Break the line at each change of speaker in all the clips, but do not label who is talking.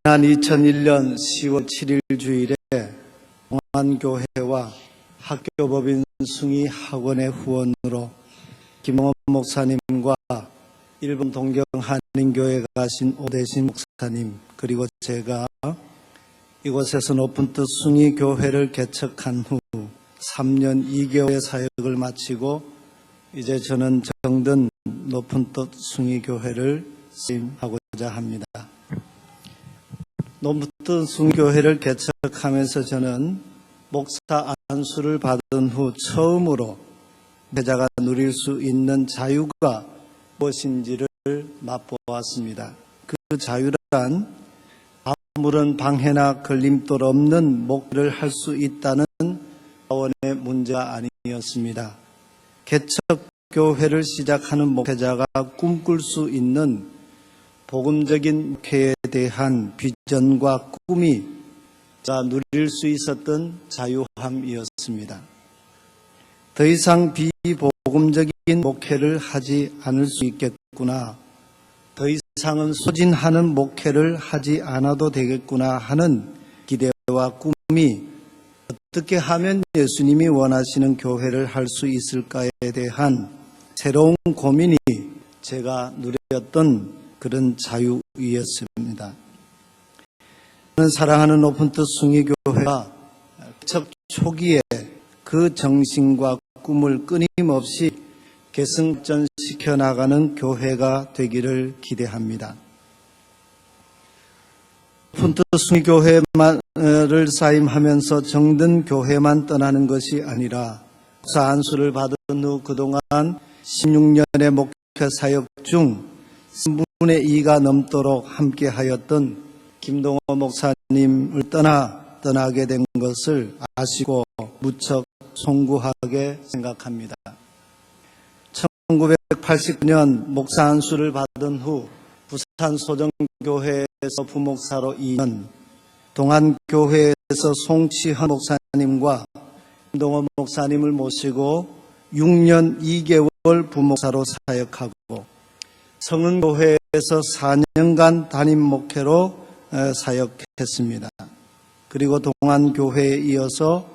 지난 2001년 10월 7일 주일에 동안교회와 학교법인 숭의 학원의 후원으로 김홍원 목사님과 일본 동경 한인교회 가신 오대신 목사님 그리고 제가 이곳에서 높은 뜻 숭의교회를 개척한 후 3년 2개월의 사역을 마치고 이제 저는 정든 높은 뜻 숭의교회를 수임하고자 합니다. 높은 뜻 숭의교회를 개척하면서 저는 목사 안수를 받은 후 처음으로 제자가 누릴 수 있는 자유가 무엇인지를 맛보았습니다. 그 자유란 아무런 방해나 걸림돌 없는 목회를 할 수 있다는 차원의 문제가 아니었습니다. 개척교회를 시작하는 목회자가 꿈꿀 수 있는 복음적인 목회에 대한 비전과 꿈이 누릴 수 있었던 자유함이었습니다. 더 이상 비복음적인 목회를 하지 않을 수 있겠구나, 더 이상은 소진하는 목회를 하지 않아도 되겠구나 하는 기대와 꿈이 어떻게 하면 예수님이 원하시는 교회를 할 수 있을까에 대한 새로운 고민이 제가 누렸던 그런 자유이었습니다. 저는 사랑하는 높은 뜻 숭의교회가 개척 초기에 그 정신과 꿈을 끊임없이 계승전시켜 나가는 교회가 되기를 기대합니다. 높은 뜻 숭의교회를 사임하면서 정든 교회만 떠나는 것이 아니라 목사 안수를 받은 후 그동안 16년의 목회 사역 중 3분의 2가 넘도록 함께하였던 김동호 목사님을 떠나게 된 것을 아시고 무척 송구하게 생각합니다. 1989년 목사 안수를 받은 후 부산 소정교회에서 부목사로 2년, 동안교회에서 송치헌 목사님과 김동호 목사님을 모시고 6년 2개월 부목사로 사역하고 성은교회에서 4년간 담임 목회로 사역했습니다. 그리고 동안교회에 이어서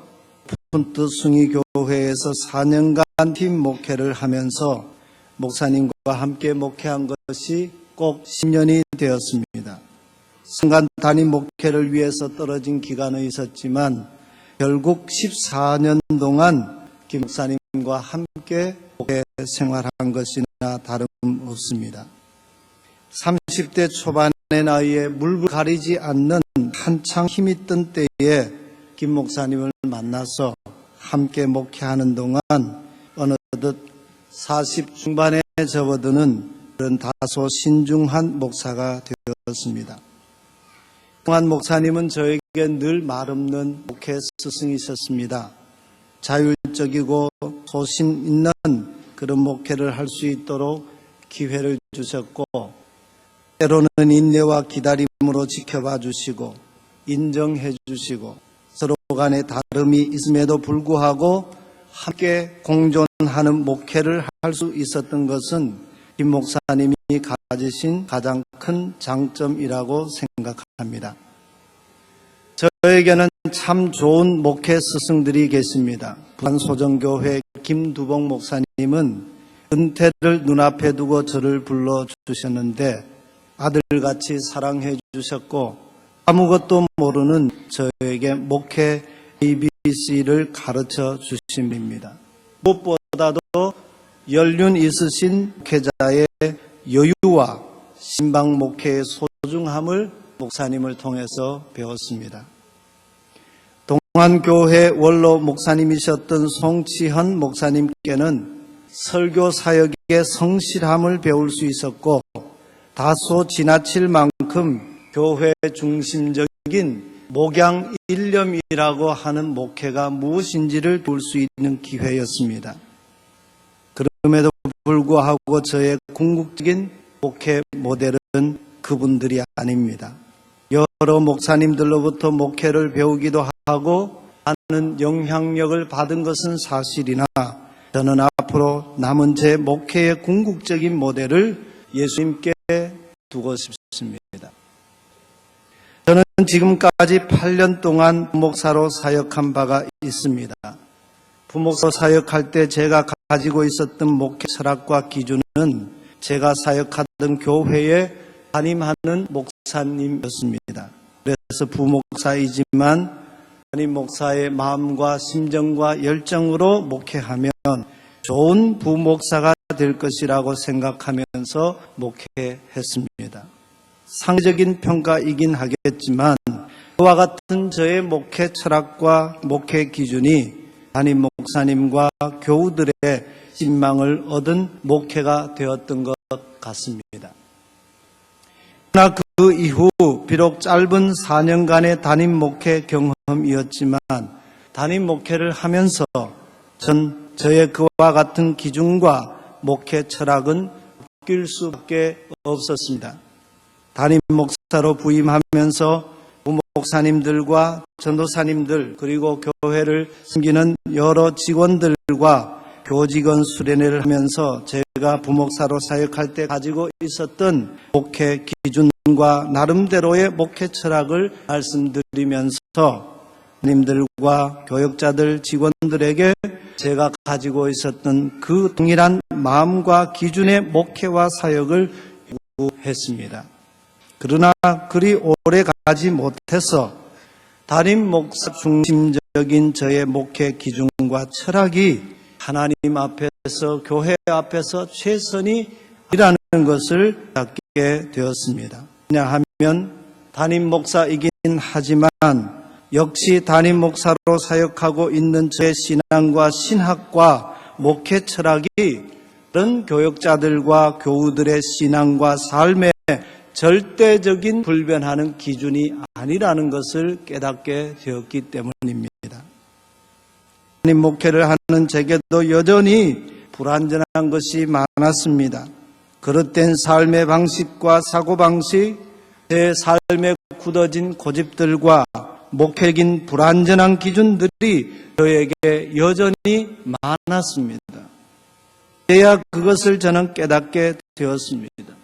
높은 뜻 숭의교회에서 4년간 팀 목회를 하면서 목사님과 함께 목회한 것이 꼭 10년이 되었습니다. 순간 담임 목회를 위해서 떨어진 기간은 있었지만 결국 14년 동안 김 목사님과 함께 목회 생활한 것이나 다름없습니다. 30대 초반의 나이에 물불 가리지 않는 한창 힘있던 때에 김 목사님을 만나서 함께 목회하는 동안 어느덧 40 중반에 접어드는 그런 다소 신중한 목사가 되었습니다. 동안 목사님은 저에게 늘 말없는 목회 스승이셨습니다. 자율적이고 소신 있는 그런 목회를 할 수 있도록 기회를 주셨고 때로는 인내와 기다림으로 지켜봐 주시고 인정해 주시고 서로 간에 다름이 있음에도 불구하고 함께 공존하는 목회를 할 수 있었던 것은 김 목사님이 가지신 가장 큰 장점이라고 생각합니다. 저에게는 참 좋은 목회 스승들이 계십니다. 부산소정교회 김두봉 목사님은 은퇴를 눈앞에 두고 저를 불러주셨는데 아들같이 사랑해 주셨고 아무것도 모르는 저에게 목회 ABC를 가르쳐 주신 분입니다. 무엇보다도 연륜 있으신 목회자의 여유와 신방 목회의 소중함을 목사님을 통해서 배웠습니다. 동안교회 원로 목사님이셨던 송치헌 목사님께는 설교 사역의 성실함을 배울 수 있었고 다소 지나칠 만큼 교회 중심적인 목양 일념이라고 하는 목회가 무엇인지를 볼 수 있는 기회였습니다. 그럼에도 불구하고 저의 궁극적인 목회 모델은 그분들이 아닙니다. 여러 목사님들로부터 목회를 배우기도 하고 많은 영향력을 받은 것은 사실이나 저는 앞으로 남은 제 목회의 궁극적인 모델을 예수님께 두고 싶습니다. 지금까지 8년 동안 부목사로 사역한 바가 있습니다. 부목사로 사역할 때 제가 가지고 있었던 목회 철학과 기준은 제가 사역하던 교회에 담임하는 목사님이었습니다. 그래서 부목사이지만 담임 목사의 마음과 심정과 열정으로 목회하면 좋은 부목사가 될 것이라고 생각하면서 목회했습니다. 상대적인 평가이긴 하겠지만 그와 같은 저의 목회 철학과 목회 기준이 담임 목사님과 교우들의 신망을 얻은 목회가 되었던 것 같습니다. 그러나 그 이후 비록 짧은 4년간의 담임 목회 경험이었지만 담임 목회를 하면서 저의 그와 같은 기준과 목회 철학은 바뀔 수밖에 없었습니다. 담임 목사로 부임하면서 부목사님들과 전도사님들 그리고 교회를 섬기는 여러 직원들과 교직원 수련회를 하면서 제가 부목사로 사역할 때 가지고 있었던 목회 기준과 나름대로의 목회 철학을 말씀드리면서 님들과 교역자들 직원들에게 제가 가지고 있었던 그 동일한 마음과 기준의 목회와 사역을 요구했습니다. 그러나 그리 오래 가지 못해서 담임 목사 중심적인 저의 목회 기준과 철학이 하나님 앞에서 교회 앞에서 최선이라는 것을 갖게 되었습니다. 왜냐하면 담임 목사이긴 하지만 역시 담임 목사로 사역하고 있는 저의 신앙과 신학과 목회 철학이 다른 교역자들과 교우들의 신앙과 삶에 절대적인 불변하는 기준이 아니라는 것을 깨닫게 되었기 때문입니다. 담임 목회를 하는 제게도 여전히 불완전한 것이 많았습니다. 그릇된 삶의 방식과 사고방식, 제 삶에 굳어진 고집들과 목회적인 불완전한 기준들이 저에게 여전히 많았습니다. 그래야 그것을 저는 깨닫게 되었습니다.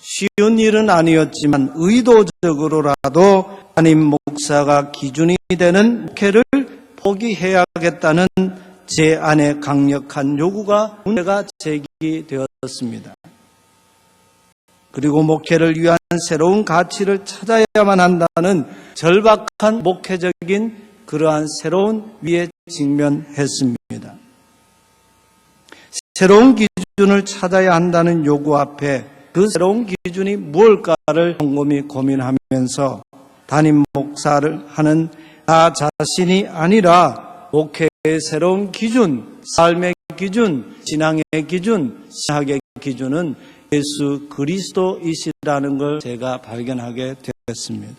쉬운 일은 아니었지만 의도적으로라도 담임 목사가 기준이 되는 목회를 포기해야겠다는 제 안에 강력한 요구가 문제가 제기되었습니다. 그리고 목회를 위한 새로운 가치를 찾아야만 한다는 절박한 목회적인 그러한 새로운 위에 직면했습니다. 새로운 기준을 찾아야 한다는 요구 앞에 그 새로운 기준이 무엇일까를 곰곰이 고민하면서 담임 목사를 하는 나 자신이 아니라 목회의 새로운 기준, 삶의 기준, 신앙의 기준, 신학의 기준은 예수 그리스도이시라는 걸 제가 발견하게 되었습니다.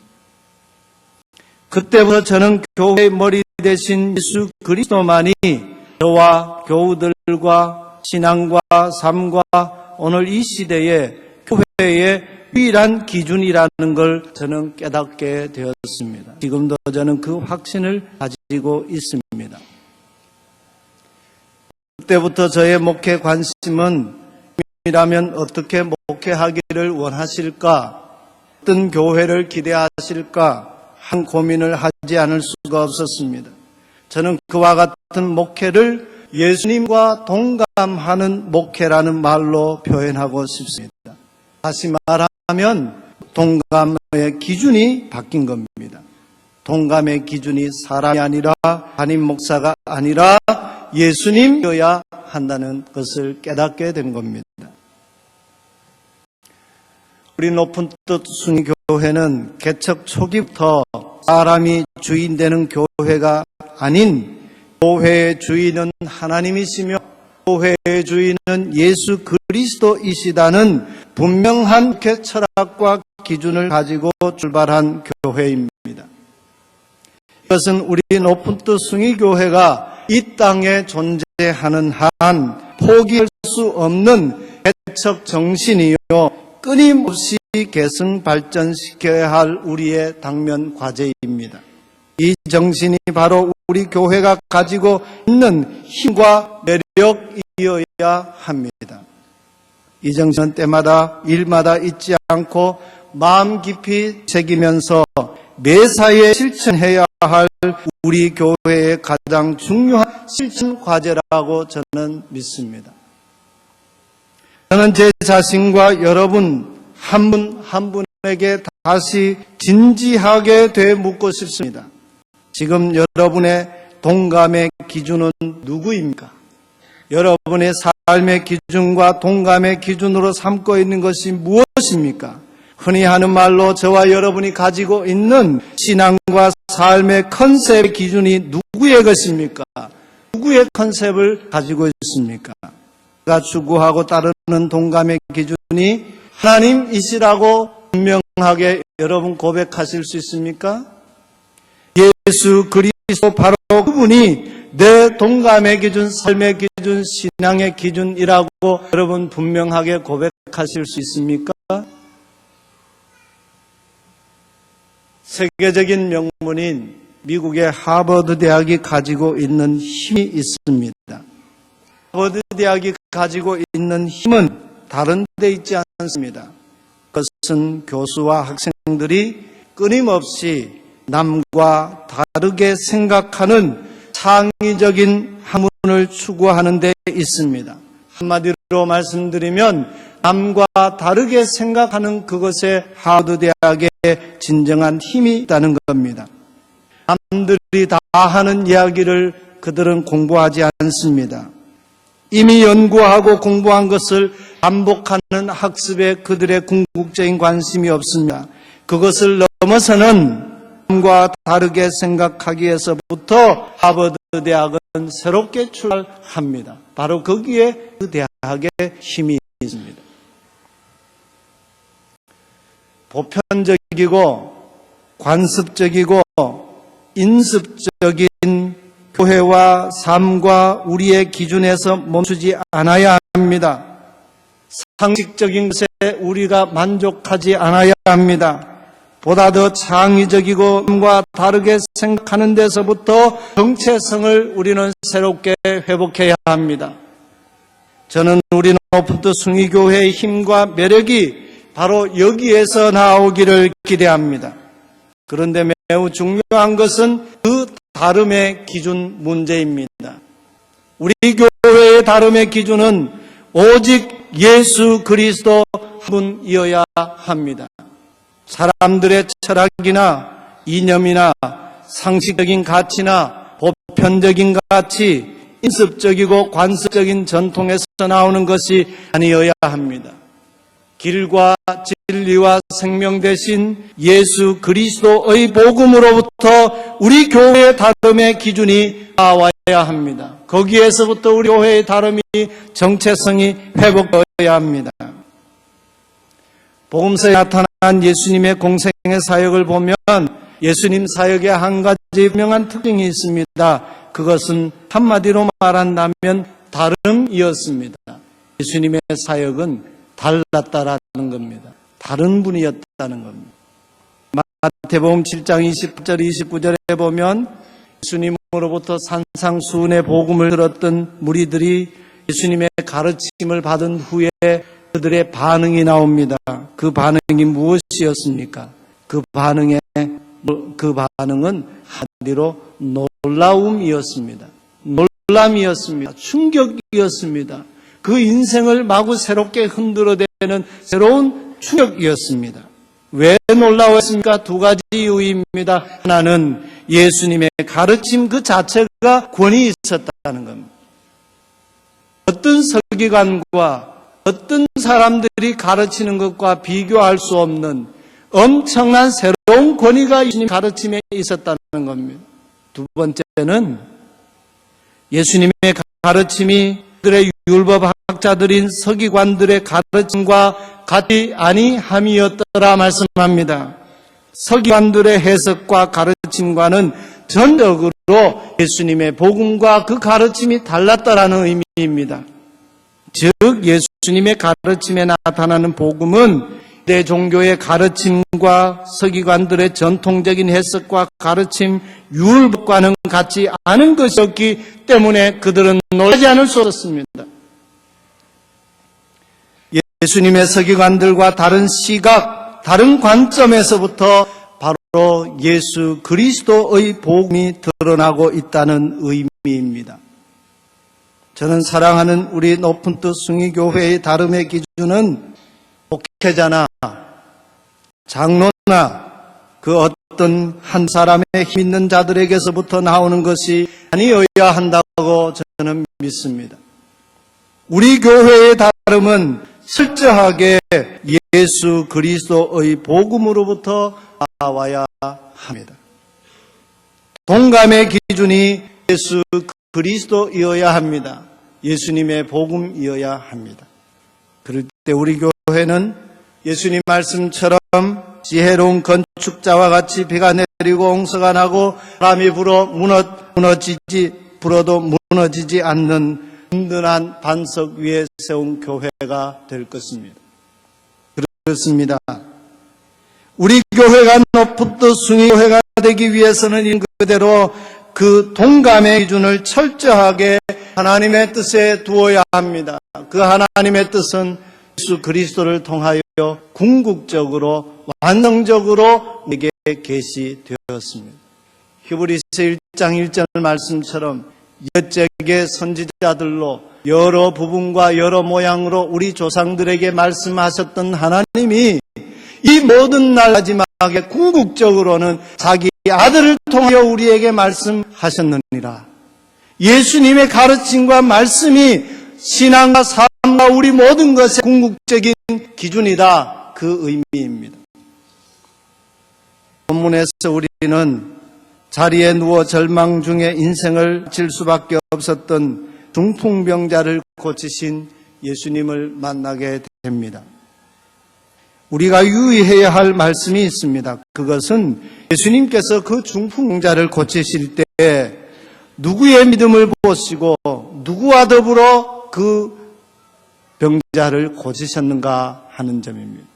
그때부터 저는 교회의 머리 대신 예수 그리스도만이 저와 교우들과 신앙과 삶과 오늘 이 시대에 교회의 유일한 기준이라는 걸 저는 깨닫게 되었습니다. 지금도 저는 그 확신을 가지고 있습니다. 그때부터 저의 목회 관심은 이라면 어떻게 목회하기를 원하실까? 어떤 교회를 기대하실까? 한 고민을 하지 않을 수가 없었습니다. 저는 그와 같은 목회를 예수님과 동감하는 목회라는 말로 표현하고 싶습니다. 다시 말하면 동감의 기준이 바뀐 겁니다. 동감의 기준이 사람이 아니라 담임 목사가 아니라 예수님이어야 한다는 것을 깨닫게 된 겁니다. 우리 높은 뜻 순교회는 개척 초기부터 사람이 주인 되는 교회가 아닌 교회의 주인은 하나님이시며 교회의 주인은 예수 그리스도이시다는 분명한 목회 철학과 기준을 가지고 출발한 교회입니다. 이것은 우리 높은 뜻 숭의교회가 이 땅에 존재하는 한 포기할 수 없는 개척 정신이요 끊임없이 계승 발전시켜야 할 우리의 당면 과제입니다. 이 정신이 바로 우리 교회가 가지고 있는 힘과 매력이어야 합니다. 이 정신은 때마다 일마다 잊지 않고 마음 깊이 새기면서 매사에 실천해야 할 우리 교회의 가장 중요한 실천 과제라고 저는 믿습니다. 저는 제 자신과 여러분 한 분 한 분에게 다시 진지하게 되묻고 싶습니다. 지금 여러분의 동감의 기준은 누구입니까? 여러분의 삶의 기준과 동감의 기준으로 삼고 있는 것이 무엇입니까? 흔히 하는 말로 저와 여러분이 가지고 있는 신앙과 삶의 컨셉의 기준이 누구의 것입니까? 누구의 컨셉을 가지고 있습니까? 제가 추구하고 따르는 동감의 기준이 하나님이시라고 분명하게 여러분 고백하실 수 있습니까? 예수 그리스도 바로 그분이 내 동감의 기준, 삶의 기준, 신앙의 기준이라고 여러분 분명하게 고백하실 수 있습니까? 세계적인 명문인 미국의 하버드 대학이 가지고 있는 힘이 있습니다. 하버드 대학이 가지고 있는 힘은 다른 데 있지 않습니다. 그것은 교수와 학생들이 끊임없이 남과 다르게 생각하는 창의적인 학문을 추구하는 데 있습니다. 한마디로 말씀드리면 남과 다르게 생각하는 그것에 하버드 대학에 진정한 힘이 있다는 겁니다. 남들이 다 하는 이야기를 그들은 공부하지 않습니다. 이미 연구하고 공부한 것을 반복하는 학습에 그들의 궁극적인 관심이 없습니다. 그것을 넘어서는 남과 다르게 생각하기 위해서부터 하버드 대학은 새롭게 출발합니다. 바로 거기에 그 대학의 힘이 있습니다. 보편적이고 관습적이고 인습적인 교회와 삶과 우리의 기준에서 멈추지 않아야 합니다. 상식적인 것에 우리가 만족하지 않아야 합니다. 보다 더 창의적이고 남과 다르게 생각하는 데서부터 정체성을 우리는 새롭게 회복해야 합니다. 저는 우리 노프트 숭의교회의 힘과 매력이 바로 여기에서 나오기를 기대합니다. 그런데 매우 중요한 것은 그 다름의 기준 문제입니다. 우리 교회의 다름의 기준은 오직 예수 그리스도 한 분이어야 합니다. 사람들의 철학이나 이념이나 상식적인 가치나 보편적인 가치, 인습적이고 관습적인 전통에서 나오는 것이 아니어야 합니다. 길과 진리와 생명 되신 예수 그리스도의 복음으로부터 우리 교회의 다름의 기준이 나와야 합니다. 거기에서부터 우리 교회의 다름이 정체성이 회복되어야 합니다. 복음서에 나타난 예수님의 공생의 사역을 보면 예수님 사역에 한 가지 분명한 특징이 있습니다. 그것은 한마디로 말한다면 다름이었습니다. 예수님의 사역은 달랐다라는 겁니다. 다른 분이었다는 겁니다. 마태복음 7장 20절 29절에 보면 예수님으로부터 산상수훈의 복음을 들었던 무리들이 예수님의 가르침을 받은 후에 그들의 반응이 나옵니다. 그 반응이 무엇이었습니까? 그 반응은 한마디로 놀라움이었습니다. 놀람이었습니다. 충격이었습니다. 그 인생을 마구 새롭게 흔들어대는 새로운 충격이었습니다. 왜 놀라웠습니까? 두 가지 이유입니다. 하나는 예수님의 가르침 그 자체가 권위 있었다는 겁니다. 어떤 서기관과 어떤 사람들이 가르치는 것과 비교할 수 없는 엄청난 새로운 권위가 예수님 가르침에 있었다는 겁니다. 두 번째는 예수님의 가르침이 그들의 율법학자들인 서기관들의 가르침과 같이 아니함이었더라 말씀합니다. 서기관들의 해석과 가르침과는 전적으로 예수님의 복음과 그 가르침이 달랐다라는 의미입니다. 즉 예수님의 가르침에 나타나는 복음은 내 종교의 가르침과 서기관들의 전통적인 해석과 가르침, 율법과는 같지 않은 것이었기 때문에 그들은 놀라지 않을 수 없었습니다. 예수님의 서기관들과 다른 시각, 다른 관점에서부터 바로 예수 그리스도의 복음이 드러나고 있다는 의미입니다. 저는 사랑하는 우리 높은 뜻 숭의교회의 다름의 기준은 목회자나 장로나 그 어떤 한 사람의 힘 있는 자들에게서부터 나오는 것이 아니어야 한다고 저는 믿습니다. 우리 교회의 다름은 철저하게 예수 그리스도의 복음으로부터 나와야 합니다. 동감의 기준이 예수 그리스도이어야 합니다. 예수님의 복음이어야 합니다. 그럴 때 우리 교회는 예수님 말씀처럼 지혜로운 건축자와 같이 비가 내리고 홍수가 나고 바람이 불어도 무너지지 않는 든든한 반석 위에 세운 교회가 될 것입니다. 그렇습니다. 우리 교회가 높은 뜻 숭의교회가 되기 위해서는 이 그대로 그 동감의 기준을 철저하게 하나님의 뜻에 두어야 합니다. 그 하나님의 뜻은 예수 그리스도를 통하여 궁극적으로 완성적으로 내게 계시되었습니다. 히브리서 1장 1절 말씀처럼 옛적의 선지자들로 여러 부분과 여러 모양으로 우리 조상들에게 말씀하셨던 하나님이 이 모든 날 마지막에 궁극적으로는 자기 아들을 통하여 우리에게 말씀하셨느니라. 예수님의 가르침과 말씀이 신앙과 삶과 우리 모든 것의 궁극적인 기준이다. 그 의미입니다. 본문에서 우리는 자리에 누워 절망 중에 인생을 질 수밖에 없었던 중풍병자를 고치신 예수님을 만나게 됩니다. 우리가 유의해야 할 말씀이 있습니다. 그것은 예수님께서 그 중풍병자를 고치실 때 누구의 믿음을 보시고 누구와 더불어 그 병자를 고치셨는가 하는 점입니다.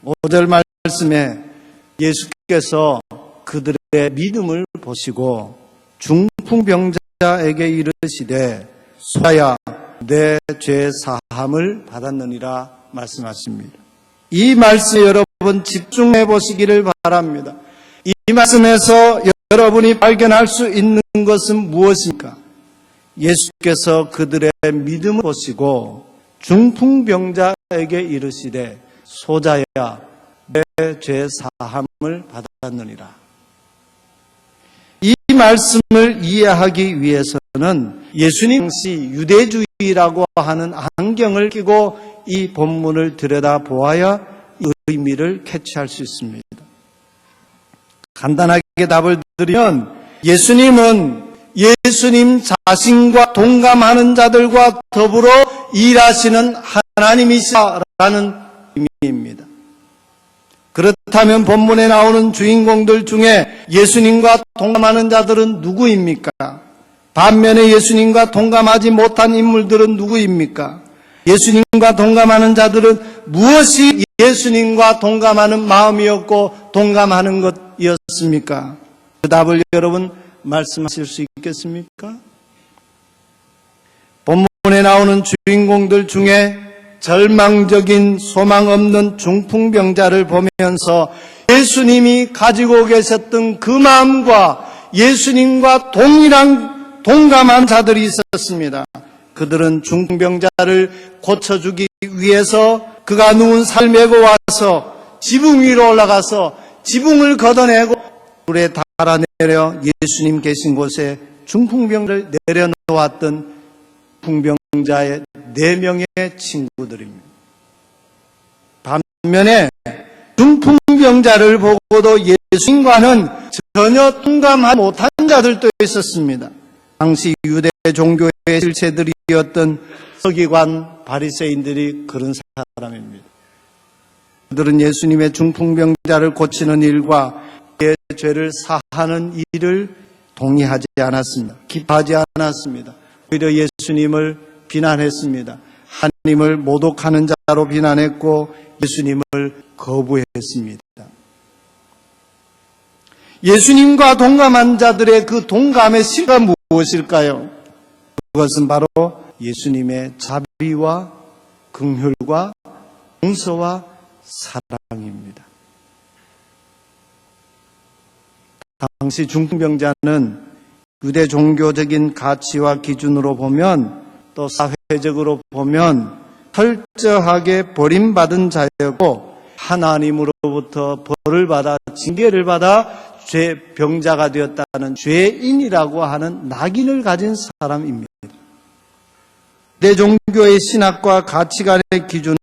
5절 말씀에 예수께서 그들의 믿음을 보시고 중풍병자에게 이르시되 소아야 내 죄 사함을 받았느니라 말씀하십니다. 이 말씀 여러분 집중해 보시기를 바랍니다. 이 말씀에서 여러분이 발견할 수 있는 것은 무엇입니까? 예수께서 그들의 믿음을 보시고 중풍병자에게 이르시되 소자야 내 죄 사함을 받았느니라. 이 말씀을 이해하기 위해서는 예수님 당시 유대주의라고 하는 안경을 끼고 이 본문을 들여다보아야 의미를 캐치할 수 있습니다. 간단하게 답을 드리면 예수님은 예수님 자신과 동감하는 자들과 더불어 일하시는 하나님이시라는 의미입니다. 그렇다면 본문에 나오는 주인공들 중에 예수님과 동감하는 자들은 누구입니까? 반면에 예수님과 동감하지 못한 인물들은 누구입니까? 예수님과 동감하는 자들은 무엇이 예수님과 동감하는 마음이었고 동감하는 것이었습니까? 그 답을 여러분 말씀하실 수 있겠습니까? 본문에 나오는 주인공들 중에 절망적인 소망 없는 중풍병자를 보면서 예수님이 가지고 계셨던 그 마음과 예수님과 동감한 자들이 있었습니다. 그들은 중풍병자를 고쳐주기 위해서 그가 누운 살을 메고 와서 지붕 위로 올라가서 지붕을 걷어내고 불에 달아내려 예수님 계신 곳에 중풍병자를 내려놓았던 중풍병자의 4명의 친구들입니다. 반면에 중풍병자를 보고도 예수님과는 전혀 동감하지 못한 자들도 있었습니다. 당시 유대 종교의 실체들이었던 서기관 바리새인들이 그런 사람입니다. 그들은 예수님의 중풍병자를 고치는 일과 그의 죄를 사하는 일을 동의하지 않았습니다. 기뻐하지 않았습니다. 오히려 예수님을 비난했습니다. 하나님을 모독하는 자로 비난했고 예수님을 거부했습니다. 예수님과 동감한 자들의 그 동감의 실가 무엇일까요? 그것은 바로 예수님의 자비와 긍휼과 용서와 사랑입니다. 당시 중풍병자는 유대 종교적인 가치와 기준으로 보면 또 사회적으로 보면 철저하게 버림받은 자였고 하나님으로부터 벌을 받아 징계를 받아 병자가 되었다는 죄인이라고 하는 낙인을 가진 사람입니다. 내 종교의 신학과 가치관의 기준은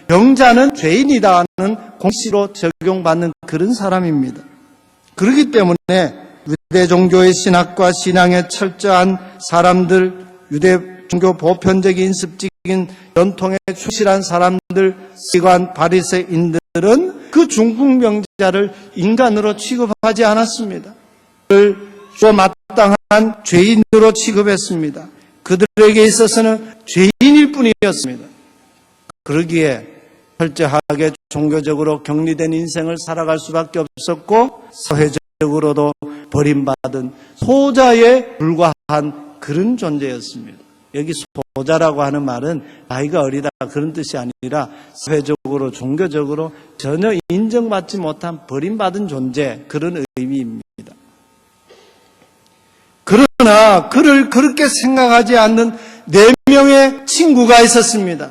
병자는 죄인이다 하는 공식으로 적용받는 그런 사람입니다. 그렇기 때문에 유대 종교의 신학과 신앙에 철저한 사람들, 유대 종교 보편적인 습직인 전통에 충실한 사람들, 서기관 바리새인들은 그 중풍병자를 인간으로 취급하지 않았습니다. 그를 주어 마땅한 죄인으로 취급했습니다. 그들에게 있어서는 죄인일 뿐이었습니다. 그러기에 철저하게 종교적으로 격리된 인생을 살아갈 수밖에 없었고 사회적으로도 버림받은 소자에 불과한 그런 존재였습니다. 여기 소자라고 하는 말은 나이가 어리다 그런 뜻이 아니라 사회적으로 종교적으로 전혀 인정받지 못한 버림받은 존재, 그런 의미입니다. 그러나 그를 그렇게 생각하지 않는 4명의 친구가 있었습니다.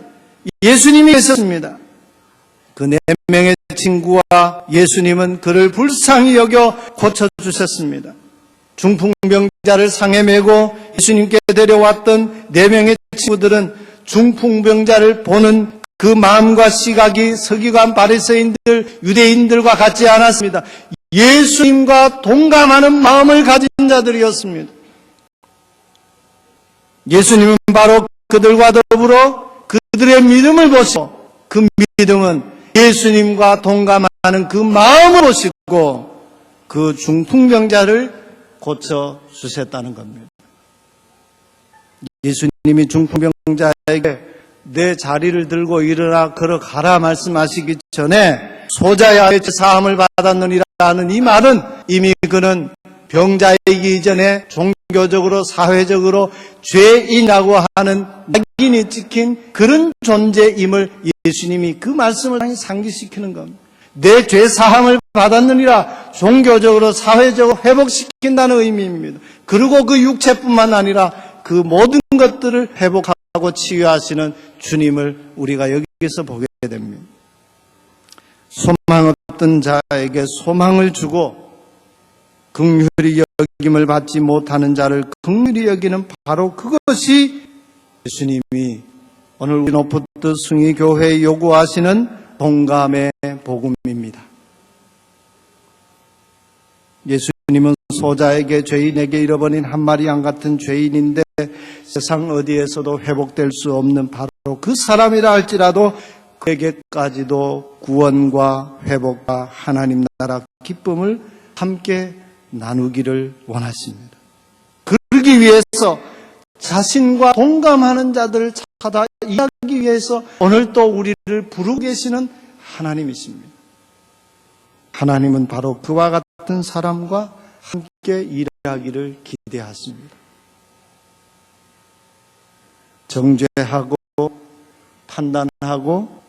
예수님이 있었습니다. 그 4명의 친구와 예수님은 그를 불쌍히 여겨 고쳐주셨습니다. 중풍병자를 상에 메고 예수님께 데려왔던 4명의 친구들은 중풍병자를 보는 그 마음과 시각이 서기관 바리새인들, 유대인들과 같지 않았습니다. 예수님과 동감하는 마음을 가진 자들이었습니다. 예수님은 바로 그들과 더불어 그들의 믿음을 보시고 그 믿음은 예수님과 동감하는 그 마음을 보시고 그 중풍병자를 고쳐주셨다는 겁니다. 예수님이 중풍병자에게 내 자리를 들고 일어나 걸어가라 말씀하시기 전에 소자야 사함을 받았느니라는 이 말은 이미 그는 병자이기 이전에 종교적으로 사회적으로 죄인이라고 하는 낙인이 찍힌 그런 존재임을 예수님이 그 말씀을 상기시키는 겁니다. 내 죄 사함을 받았느니라 종교적으로 사회적으로 회복시킨다는 의미입니다. 그리고 그 육체뿐만 아니라 그 모든 것들을 회복하고 치유하시는 주님을 우리가 여기서 보게 됩니다. 소망 없던 자에게 소망을 주고 긍휼히 여김을 받지 못하는 자를 긍휼히 여기는 바로 그것이 예수님이 오늘 우리 노푸트 숭의교회에 요구하시는 동감의 복음입니다. 예수님은 소자에게 죄인에게 잃어버린 한 마리 양 같은 죄인인데 세상 어디에서도 회복될 수 없는 바로 그 사람이라 할지라도 그에게까지도 구원과 회복과 하나님 나라 기쁨을 함께 나누기를 원하십니다. 그러기 위해서 자신과 동감하는 자들을 찾아 이해하기 위해서 오늘 또 우리를 부르고 계시는 하나님이십니다. 하나님은 바로 그와 같은 사람과 함께 일하기를 기대하십니다. 정죄하고 판단하고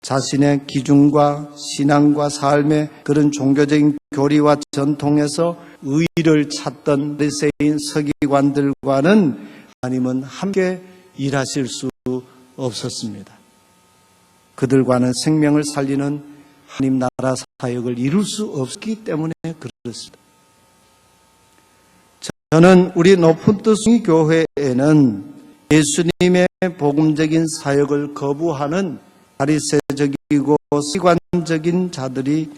자신의 기준과 신앙과 삶의 그런 종교적인 교리와 전통에서 의의를 찾던 바리새인 서기관들과는 하나님은 함께 일하실 수 없었습니다. 그들과는 생명을 살리는 하나님 나라 사역을 이룰 수 없기 때문에 그렇습니다. 저는 우리 노푸트 숭의교회에는 예수님의 복음적인 사역을 거부하는 바리새적이고 시관적인 자들이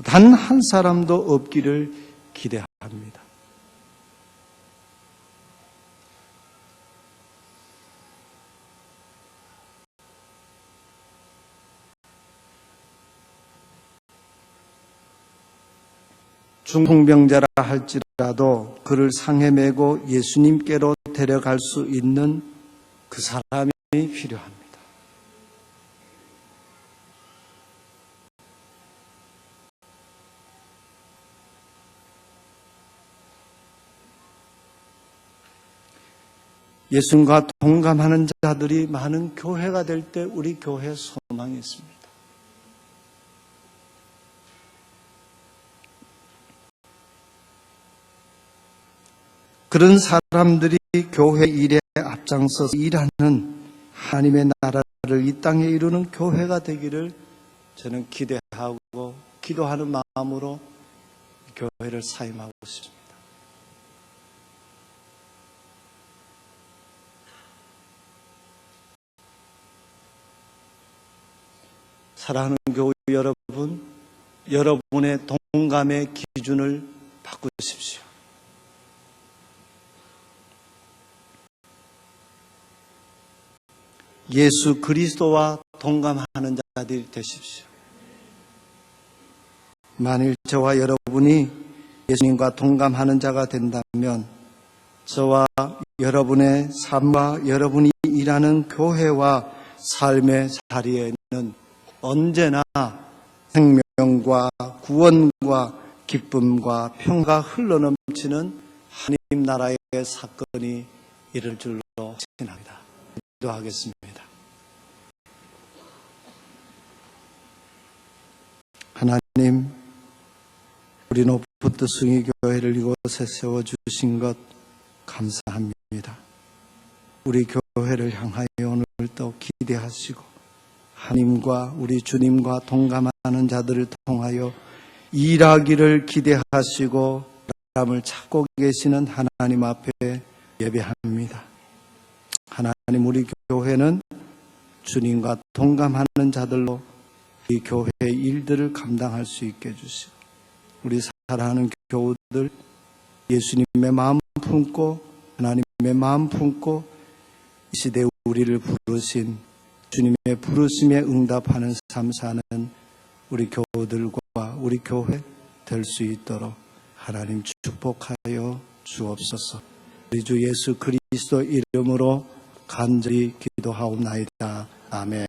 단 한 사람도 없기를 기대합니다. 중풍병자라 할지라도 그를 상에 메고 예수님께로 데려갈 수 있는 그 사람이 필요합니다. 예수님과 동감하는 자들이 많은 교회가 될 때 우리 교회 소망이 있습니다. 그런 사람들이 교회 일에 앞장서서 일하는 하나님의 나라를 이 땅에 이루는 교회가 되기를 저는 기대하고 기도하는 마음으로 교회를 사임하고 싶습니다. 사랑하는 교회 여러분, 여러분의 동감의 기준을 바꾸십시오. 예수 그리스도와 동감하는 자들이 되십시오. 만일 저와 여러분이 예수님과 동감하는 자가 된다면 저와 여러분의 삶과 여러분이 일하는 교회와 삶의 자리에는 언제나 생명과 구원과 기쁨과 평화가 흘러넘치는 하나님 나라의 사건이 이를 줄로 신합니다. 기도하겠습니다. 하나님, 우리 노푸트숭이 교회를 이곳에 세워주신 것 감사합니다. 우리 교회를 향하여 오늘도 기대하시고 하나님과 우리 주님과 동감하는 자들을 통하여 일하기를 기대하시고 사람을 찾고 계시는 하나님 앞에 예배합니다. 하나님, 우리 교회는 주님과 동감하는 자들로 이 교회의 일들을 감당할 수 있게 해주시고 우리 사랑하는 교우들 예수님의 마음 품고 하나님의 마음 품고 이 시대에 우리를 부르신 주님의 부르심에 응답하는 삶 사는 우리 교우들과 우리 교회 될 수 있도록 하나님 축복하여 주옵소서. 우리 주 예수 그리스도 이름으로 간절히 기도하옵나이다. 아멘.